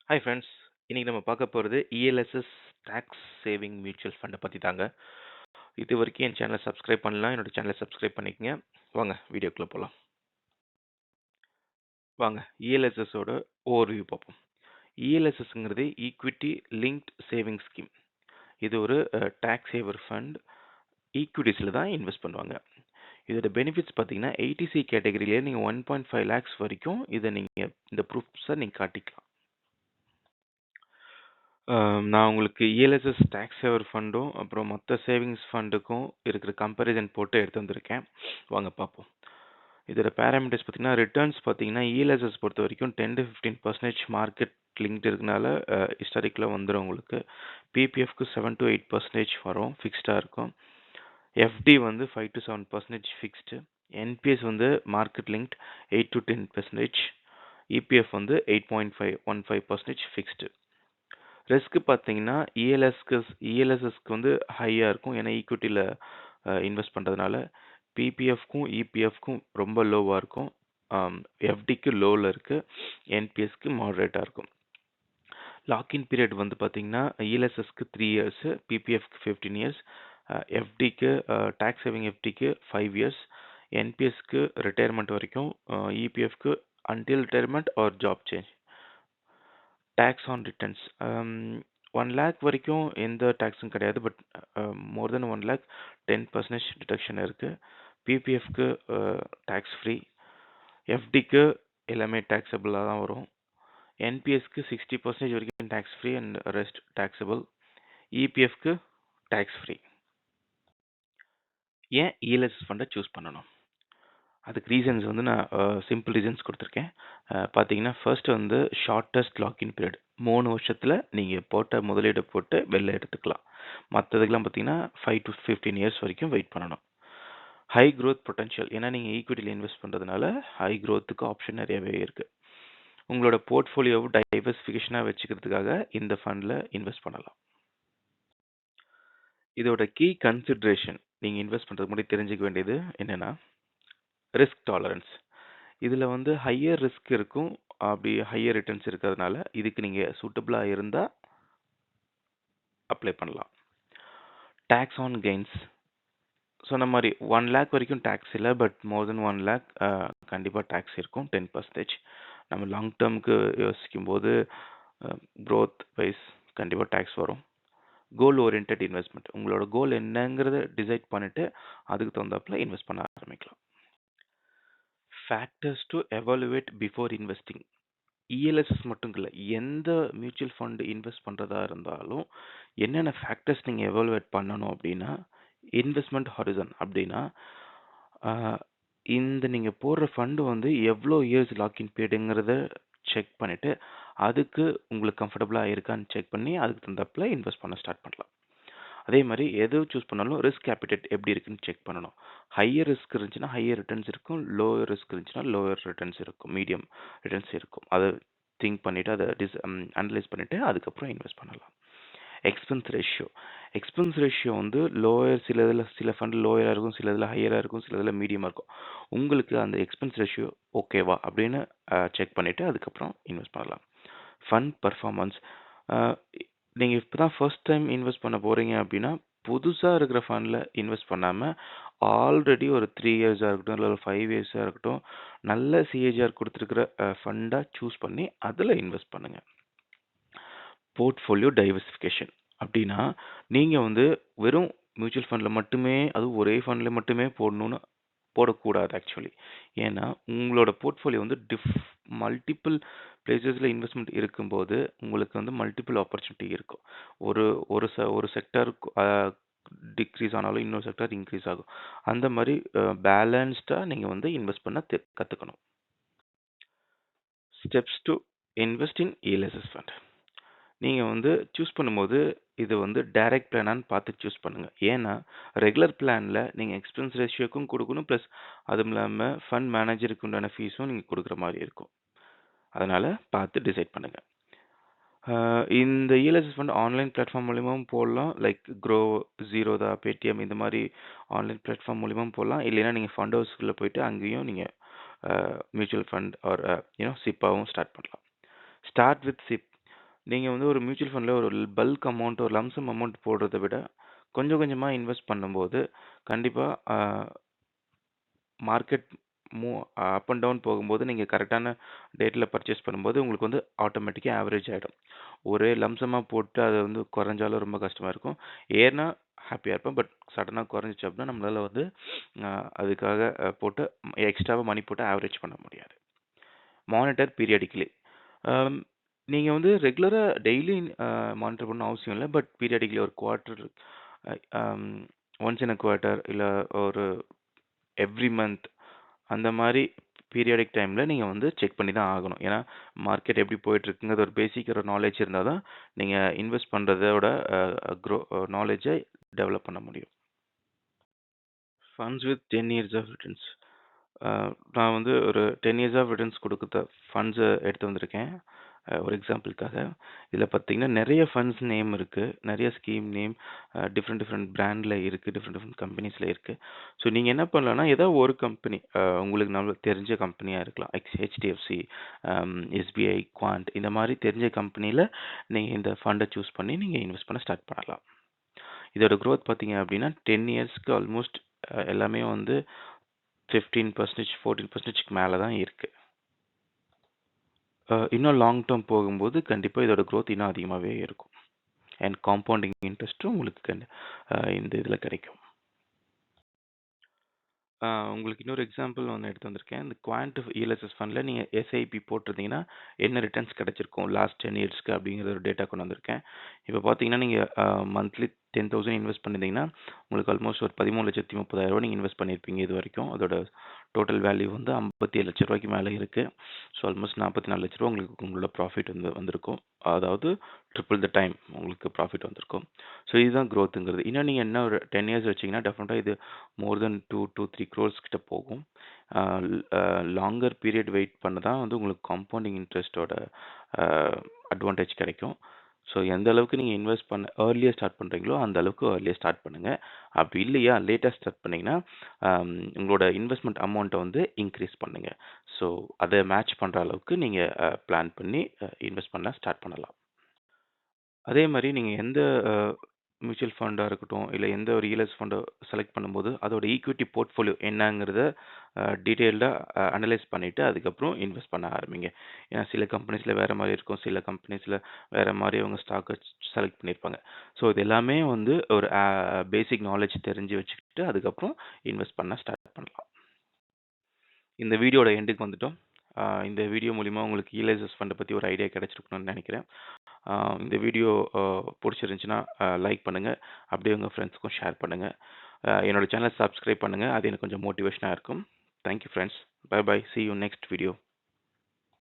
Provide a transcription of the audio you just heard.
Hi friends. இன்னைக்கு நம்ம பார்க்க போகிறது இஎல்எஸ்எஸ் டேக்ஸ் சேவிங் மியூச்சுவல் ஃபண்டை பற்றி தாங்க. இது வரைக்கும் என் சேனலை சப்ஸ்கிரைப் பண்ணலாம், என்னோட சேனலை சப்ஸ்கிரைப் பண்ணிக்கங்க. வாங்க வீடியோக்குள்ளே போகலாம். வாங்க இஎல்எஸ்எஸோட ஓவர்வியூ பார்ப்போம். இஎல்எஸ்எஸ்ங்கிறது ஈக்விட்டி லிங்க்ட் சேவிங் ஸ்கீம். இது ஒரு டேக்ஸ் சேவர் ஃபண்ட். ஈக்விட்டிஸில் தான் இன்வெஸ்ட் பண்ணுவாங்க. இதோட பெனிஃபிட்ஸ் பார்த்தீங்கன்னா 80C கேட்டகரியிலே நீங்கள் 1.5 lakhs வரைக்கும் இதை நீங்கள் இந்த ப்ரூஃப்ஸை நீங்கள் காட்டிக்கலாம். நான் உங்களுக்கு இஎல்எஸ்எஸ் டேக்ஸ் சேவர் ஃபண்டும் அப்புறம் மற்ற சேவிங்ஸ் ஃபண்டுக்கும் இருக்கிற கம்பேரிசன் போட்டு எடுத்து வந்திருக்கேன். வாங்க பார்ப்போம். இதோட பேராமீட்டர்ஸ் பார்த்தீங்கன்னா ரிட்டர்ன்ஸ் பார்த்தீங்கன்னா இஎல்எஸ்எஸ் பொறுத்த வரைக்கும் 10 to 15% மார்க்கெட் லிங்க்டு இருக்கனால ஹிஸ்டாரிக்கில் வந்துடும் உங்களுக்கு. பிபிஎஃப்க்கு 7 to 8% வரும், ஃபிக்ஸ்டாக இருக்கும். எஃப்டி வந்து 5 to 7% ஃபிக்ஸ்டு. என்பிஎஸ் வந்து மார்க்கெட் லிங்க்ட் 8 to 10%. இபிஎஃப் வந்து 8.15% ஃபிக்ஸ்டு. ரிஸ்க் பார்த்தீங்கன்னா இஎல்எஸ்எஸ்க்கு வந்து ஹையாக இருக்கும், ஏன்னா ஈக்விட்டியில் இன்வெஸ்ட் பண்ணுறதுனால. பிபிஎஃப்க்கும் இபிஎஃப்க்கும் ரொம்ப லோவாக இருக்கும். எஃப்டிக்கு லோவில் இருக்குது, என்பிஎஸ்க்கு மாடரேட்டாக இருக்கும். லாக்இன் பீரியட் வந்து பார்த்தீங்கன்னா இஎல்எஸ்எஸ்க்கு 3 years, பிபிஎஃப்க்கு 15 years, எஃப்டிக்கு டேக்ஸ் சேவிங் எஃப்டிக்கு 5 years, என்பிஎஸ்க்கு ரிட்டையர்மெண்ட் வரைக்கும், இபிஎஃப்க்கு until retirement or job change. Tax on returns 1 lakh வரைக்கும் எந்த டேக்ஸும் கிடையாது, but more then 1 lakh 10% deduction இருக்குது. பிபிஎஃப்க்கு டேக்ஸ் ஃப்ரீ. எஃப்டிக்கு எல்லாமே டேக்ஸபிளாக தான் வரும். என்பிஎஸ்க்கு 60% வரைக்கும் tax free and rest taxable. இபிஎஃப்க்கு டேக்ஸ் ஃப்ரீ. ஏன் இஎல்எஸ்எஸ் ஃபண்டை சூஸ் பண்ணணும்? அதுக்கு ரீசன்ஸ் வந்து நான் சிம்பிள் ரீசன்ஸ் கொடுத்துருக்கேன். பார்த்தீங்கன்னா ஃபர்ஸ்ட் வந்து ஷார்ட்டஸ்ட் லாக்இன் பீரியட் 3 வருஷத்தில் நீங்கள் போட்ட முதலீடு போட்டு வெளில எடுத்துக்கலாம். மற்றதுக்கெல்லாம் பார்த்தீங்கன்னா 5 to 15 years வரைக்கும் வெயிட் பண்ணணும். ஹை க்ரோத் பொட்டன்ஷியல், ஏன்னா நீங்கள் ஈக்விட்டியில் இன்வெஸ்ட் பண்ணுறதுனால ஹை க்ரோத்துக்கு ஆப்ஷன் நிறையவே இருக்குது. உங்களோட போர்ட்ஃபோலியோவை டைவர்சிஃபிகேஷனாக வச்சுக்கிறதுக்காக இந்த ஃபண்டில் இன்வெஸ்ட் பண்ணலாம். இதோட கீ கன்சிட்ரேஷன் நீங்கள் இன்வெஸ்ட் பண்ணுறதுக்கு முன்னாடி தெரிஞ்சுக்க வேண்டியது என்னென்னா ரிஸ்க் டாலரன்ஸ். இதில் வந்து ஹையர் ரிஸ்க் இருக்கும், அப்படி ஹையர் ரிட்டர்ன்ஸ் இருக்கிறதுனால இதுக்கு நீங்கள் சூட்டபிளாக இருந்தால் அப்ளை பண்ணலாம். டேக்ஸ் ஆன் கெயின்ஸ் சொன்ன மாதிரி 1 lakh வரைக்கும் டேக்ஸ் இல்லை, பட் மோர் தென் 1 lakh கண்டிப்பாக டேக்ஸ் இருக்கும், 10%. நம்ம லாங் டேர்முக்கு யோசிக்கும் போது க்ரோத் வைஸ் கண்டிப்பாக டேக்ஸ் வரும். கோல் ஓரியன்ட் இன்வெஸ்ட்மெண்ட், உங்களோட கோல் என்னங்கிறத டிசைட் பண்ணிவிட்டு அதுக்கு தகுந்தாப்புல இன்வெஸ்ட் பண்ண ஆரம்பிக்கலாம். Factors to evaluate before investing. ELSS மட்டும் இல்லை, எந்த மியூச்சுவல் ஃபண்டு இன்வெஸ்ட் பண்ணுறதா இருந்தாலும் என்னென்ன ஃபேக்டர்ஸ் நீங்கள் எவாலுவேட் பண்ணணும் அப்படின்னா, இன்வெஸ்ட்மெண்ட் ஹாரிசன் அப்படின்னா இந்த நீங்கள் போடுற ஃபண்டு வந்து எவ்வளோ இயர்ஸ் லாக்இன் பீரியடுங்கிறத செக் பண்ணிவிட்டு அதுக்கு உங்களுக்கு கம்ஃபர்டபுளாக இருக்கான்னு செக் பண்ணி அதுக்கு தகுந்தாப்புல இன்வெஸ்ட் பண்ண ஸ்டார்ட் பண்ணலாம். அதே மாதிரி எது சூஸ் பண்ணாலும் ரிஸ்க் கேபிட்டேட் எப்படி இருக்குன்னு செக் பண்ணணும். ஹையர் ரிஸ்க் இருந்துச்சுன்னா ஹையர் ரிட்டர்ன்ஸ் இருக்கும், லோயர் ரிஸ்க் இருந்துச்சுன்னா லோயர் ரிட்டர்ன்ஸ் இருக்கும், மீடியம் ரிட்டர்ன்ஸ் இருக்கும். அதை திங்க் பண்ணிவிட்டு அதை அனலைஸ் பண்ணிவிட்டு அதுக்கப்புறம் இன்வெஸ்ட் பண்ணலாம். எக்ஸ்பென்ஸ் ரேஷியோ வந்து லோயர், சில ஃபண்ட் லோயராக இருக்கும், சில இதில் ஹையராக இருக்கும், சில இதில் மீடியமாக இருக்கும். உங்களுக்கு அந்த எக்ஸ்பென்ஸ் ரேஷியோ ஓகேவா அப்படின்னு செக் பண்ணிவிட்டு அதுக்கப்புறம் இன்வெஸ்ட் பண்ணலாம். ஃபண்ட் பர்ஃபார்மன்ஸ், நீங்கள் இப்போ தான் ஃபர்ஸ்ட் டைம் இன்வெஸ்ட் பண்ண போகிறீங்க அப்படின்னா புதுசாக இருக்கிற ஃபண்டில் இன்வெஸ்ட் பண்ணாமல் ஆல்ரெடி ஒரு 3 yearsஆக இருக்கட்டும், இல்லை 5 yearsஆக இருக்கட்டும், நல்ல சிஏஜிஆர் கொடுத்துருக்கிற ஃபண்டாக சூஸ் பண்ணி அதில் இன்வெஸ்ட் பண்ணுங்கள். போர்ட்ஃபோலியோ டைவர்சிஃபிகேஷன் அப்படின்னா நீங்கள் வந்து வெறும் மியூச்சுவல் ஃபண்டில் மட்டுமே, அதுவும் ஒரே ஃபண்டில் மட்டுமே போடக்கூடாது ஆக்சுவலி. ஏன்னா உங்களோட போர்ட்ஃபோலியோ வந்து மல்டிபிள் பிளேசஸில் இன்வெஸ்ட்மெண்ட் இருக்கும்போது உங்களுக்கு வந்து மல்டிபிள் ஆப்பர்ச்சுனிட்டி இருக்கும். ஒரு செக்டர் டிக்ரீஸ் ஆனாலும் இன்னொரு செக்டர் இன்க்ரீஸ் ஆகும். அந்த மாதிரி பேலன்ஸ்டாக நீங்கள் வந்து இன்வெஸ்ட் பண்ண கற்றுக்கணும். Steps to invest in ELSS fund. நீங்கள் வந்து சூஸ் பண்ணும்போது இது வந்து டைரக்ட் பிளானான்னு பார்த்து சூஸ் பண்ணுங்கள். ஏன்னா ரெகுலர் பிளானில் நீங்கள் எக்ஸ்பென்ஸ் ரேஷியோக்கும் கொடுக்கணும், ப்ளஸ் அதுவும் இல்லாமல் ஃபண்ட் மேனேஜருக்கு உண்டான ஃபீஸும் நீங்கள் கொடுக்குற மாதிரி இருக்கும். அதனால் பார்த்து டிசைட் பண்ணுங்கள். இந்த இஎல்எஸ்எஸ் ஃபண்ட் ஆன்லைன் பிளாட்ஃபார்ம் மூலியமாகவும் போடலாம், லைக் க்ரோ, ஜீரோதா, பேடிஎம் இந்த மாதிரி ஆன்லைன் பிளாட்ஃபார்ம் மூலியமாகவும் போடலாம். இல்லைன்னா நீங்கள் ஃபண்ட் ஹவுஸ்க்குள்ளே போயிட்டு அங்கேயும் நீங்கள் மியூச்சுவல் ஃபண்ட் ஆர் சிப்பாகவும் ஸ்டார்ட் பண்ணலாம். Start with chip. நீங்க வந்து ஒரு மியூச்சுவல் ஃபண்ட்ல ஒரு பல்க் அமௌண்ட், ஒரு லம்ப் சம் அமௌண்ட் போடுறத விட, கொஞ்சம் கொஞ்சமா இன்வெஸ்ட் பண்ணும்போது, கண்டிப்பா மார்க்கெட் அப் அண்ட் டவுன் போகும்போது, நீங்க கரெக்ட்டான டேட்ல பர்ச்சேஸ் பண்ணும்போது, உங்களுக்கு வந்து ஆட்டோமேட்டிக்கா ஆவரேஜ் ஆயிடும். ஒரே லம்ப் சம்மா போட்டு அது வந்து குறைஞ்சாலும் ரொம்ப கஷ்டமா இருக்கும். ஏறுனா ஹேப்பியா இருப்பேன். பட் சடனா குறைஞ்சிச்சு அப்படின்னா, நம்மளால வந்து அ அதுக்காக போட்டு எக்ஸ்ட்ராவா மணி போட்டு ஆவரேஜ் பண்ண முடியாது. Monitor periodically. அம் நீங்க வந்து ரெகுலரா டெய்லி மானிட்டர் பண்ணணும்னு அவசியம் இல்ல. பட் பீரியாடிக்கலி ஒரு quarter a um once in a quarter இல்ல ஒரு எவ்ரி மந்த் அந்த மாரி பீரியாடிக் டைம்ல நீங்க வந்து செக் பண்ணி தான் ஆகணும். ஏன்னா, மார்க்கெட் எப்படி போயிட்டுருக்குங்கிறது ஒரு பேசிக் ஒரு நாலேட்ஜ் இருந்தா தான், நீங்க இன்வெஸ்ட் பண்றதோட நாலேட்ஜ டெவலப் பண்ண முடியும். Funds with 10 years of returns. அ நான் வந்து ஒரு 10 இயர்ஸ் ஆஃப் ரிட்டர்ன்ஸ் குடுக்குற ஃபண்ட்ஸ எடுத்து வந்திருக்கேன். ஒரு எக்ஸாம்பிளுக்காக. இதில பார்த்தீங்கன்னா, நெறைய ஃபண்ட்ஸ் நேம் இருக்கு. நெறைய ஸ்கீம் நேம் டிஃபரெண்ட் டிஃபரெண்ட் பிராண்ட்ல இருக்கு. டிஃபரெண்ட் டிஃபரெண்ட் கம்பெனிஸ்ல இருக்கு. ஸோ நீங்க என்ன பண்ணலாம்னா, ஏதோ ஒரு கம்பெனி உங்களுக்கு நல்லா தெரிஞ்ச கம்பெனியா இருக்கலாம். HDFC, SBI, Quant இந்த மாரி தெரிஞ்ச கம்பெனில நீங்க இந்த ஃபண்ட சூஸ் பண்ணி நீங்க இன்வெஸ்ட் பண்ண ஸ்டார்ட் பண்ணலாம். இதோட குரோத் பார்த்தீங்க அப்டின்னா, 10 இயர்ஸ்க்கு ஆல்மோஸ்ட் எல்லாமே வந்து 15%, 14%க்கு மேல தான் இருக்கு. இன்னும் லாங் டெர்ம் போகும்போது கண்டிப்பா இதோட குரோத் இன்னும் அதிகமாவே இருக்கும். அண்ட் காம்பவுண்டிங் இன்ட்ரெஸ்ட்டும் உங்களுக்கு இந்த இதில கிடைக்கும். உங்களுக்கு இன்னொரு எக்ஸாம்பிள் ஒண்ணு எடுத்து வந்திருக்கேன். இந்த குவான்ட் இஎல்எஸ்எஸ் ஃபண்ட்ல நீங்க எஸ்ஐபி போட்டிருந்தீங்கன்னா, என்ன ரிட்டர்ன்ஸ் கிடைச்சிருக்கும் லாஸ்ட் 10 இயர்ஸ்க்கு அப்படிங்கிற ஒரு டேட்டா கொண்டு வந்திருக்கேன். இப்ப பார்த்தீங்கன்னா, நீங்க மந்த்லி 10,000 இன்வெஸ்ட் பண்ணியிருந்தீங்கன்னா, உங்களுக்கு ஆல்மோஸ்ட் ஒரு 13,30,000 நீங்க இன்வெஸ்ட் பண்ணியிருப்பீங்க இதுவரைக்கும். அதோட டோட்டல் வேல்யூ வந்து ரூ. 57,00,000 மேல இருக்கு. ஸோ ஆல்மோஸ்ட் ரூ. 44,00,000 உங்களுக்கு உங்களோட ப்ராஃபிட் வந்திருக்கும். அதாவது ட்ரிபிள் த டைம் உங்களுக்கு ப்ராஃபிட் வந்திருக்கும். ஸோ இதுதான் குரோத்துங்கிறது. இன்னும் நீங்க என்ன ஒரு 10 இயர்ஸ் வச்சீங்கன்னா, டெஃபினட்டா இது மோர் தென் 2-3 க்ரோர்ஸ் கிட்ட போகும். லாங்கர் பீரியட் வெயிட் பண்ண தான் வந்து உங்களுக்கு காம்பவுண்டிங் இன்ட்ரெஸ்ட்டோட அ அட்வான்டேஜ் கிடைக்கும். ஸோ எந்த அளவுக்கு நீங்க இன்வெஸ்ட் பண்ண ஏர்லியா ஸ்டார்ட் பண்றீங்களோ, அந்த அளவுக்கு ஏர்லியா ஸ்டார்ட் பண்ணுங்க. அப்படி இல்லையா லேட்டா ஸ்டார்ட் பண்ணீங்கன்னா, உங்களோட இன்வெஸ்ட்மென்ட் அமௌண்ட்ட வந்து இன்கிரீஸ் பண்ணுங்க. ஸோ அத மேட்ச் பண்ற அளவுக்கு நீங்க பிளான் பண்ணி இன்வெஸ்ட் பண்ண ஸ்டார்ட் பண்ணலாம். அதே மாரி நீங்க எந்த அ மியூச்சுவல் ஃபண்டா இருக்கட்டும், இல்ல எந்த ஒரு இஎல்எஸ் ஃபண்டோ செலக்ட் பண்ணும்போது, அதோட ஈக்விட்டி போர்ட்ஃபோலியோ என்னங்கிறத டீட்டெயில்டா அனலைஸ் பண்ணிட்டு, அதுக்கப்புறம் இன்வெஸ்ட் பண்ண ஆரம்பிங்க. ஏன்னா சில கம்பெனிஸ்ல வேற மாரி இருக்கும். சில கம்பெனிஸ்ல வேற மாரி அவங்க ஸ்டாக்க செலக்ட் பண்ணியிருப்பாங்க. ஸோ இது எல்லாமே வந்து ஒரு பேசிக் நாலேட்ஜ் தெரிஞ்சு வச்சுக்கிட்டு, அதுக்கப்புறம் இன்வெஸ்ட் பண்ண ஸ்டார்ட் பண்ணலாம். இந்த வீடியோட எண்டுக்கு வந்துட்டோம். இந்த வீடியோ மூலியமா உங்களுக்கு இஎல்எஸ்எஸ் ஃபண்ட பத்தி ஒரு ஐடியா கிடைச்சிருக்கணும்னு நெனைக்கிறேன். இந்த வீடியோ புடிச்சிருந்துச்சுன்னா, லைக் பண்ணுங்க. அப்படியே உங்க ஃப்ரெண்ட்ஸ்க்கும் ஷேர் பண்ணுங்க. என்னோட சேனல சப்ஸ்கிரைப் பண்ணுங்க. அது எனக்கு கொஞ்சம் மோட்டிவேஷனா இருக்கும். Thank you friends. Bye bye. See you next video.